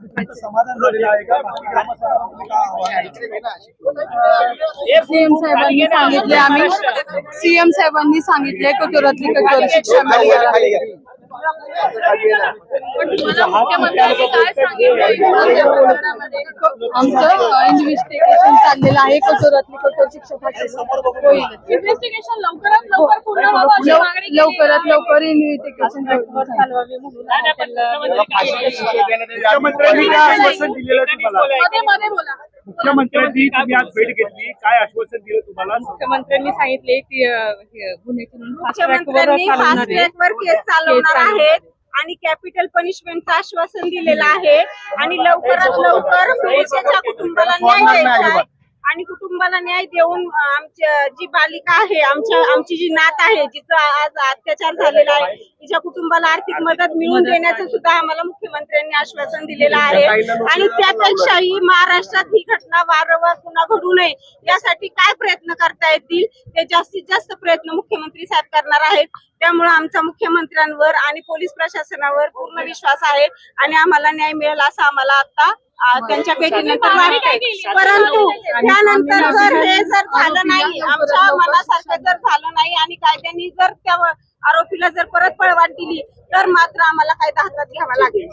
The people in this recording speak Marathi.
समाधान झालेलं आहे का? बाकी ग्रामस्थांना तुम्ही काय आव्हान सीएम साहेबांनी सांगितले, आम्ही सीएम साहेबांनी सांगितले कठोरातली कठोर शिक्षा मिळाली। आमचं इन्व्हेस्टिगेशन चाललेलं आहे, कठोरातली कठोर शिक्षा होईल। इन्व्हेस्टिगेशन लवकरात लवकर पूर्ण व्हावं अशी मागणी केली आहे। लवकरात लवकर इन्व्हेस्टिगेशन चालवावे म्हणून मुख्यमंत्र्यांनी काय आश्वासन दिलेलं तुम्हाला? मध्ये बोला। मुख्यमंत्र्यांनी तुम्ही आज भेट घेतली, काय आश्वासन दिलं तुम्हाला? मुख्यमंत्र्यांनी सांगितले की गुन्हे करून मुख्यमंत्र्यांनी फास्ट ट्रॅकवर केस चालवणार आहेत आणि कॅपिटल पनिशमेंटचं आश्वासन दिलेलं आहे आणि लवकरात लवकर पीडितेच्या कुटुंबाला न्याय द्यायचा आहे आणि कुटुंबाला न्याय देऊन जी बालिका आहे, आमची जी नात आहे, जिचा आज अत्याचार झालेला आहे, तिच्या कुटुंबाला आर्थिक मदत मिळवून देण्याचं सुद्धा आम्हाला मुख्यमंत्र्यांनी आश्वासन दिलेलं आहे। आणि त्यापेक्षाही महाराष्ट्रात ही घटना वारंवार पुन्हा घडू नये यासाठी काय प्रयत्न करता येतील ते जास्तीत जास्त प्रयत्न मुख्यमंत्री साहेब करणार आहेत। त्यामुळे आमचा मुख्यमंत्र्यांवर आणि पोलीस प्रशासनावर पूर्ण विश्वास आहे आणि आम्हाला न्याय मिळेल असं आम्हाला आता त्यांच्या भेटीनंतर वाटतंय। परंतु त्यानंतर जर झालं नाही, आमच्या मनासारखं जर झालं नाही आणि कायद्याने जर त्या आरोपीला जर परत पळवाट दिली तर मात्र आम्हाला कायदा हातात घ्यावा लागेल।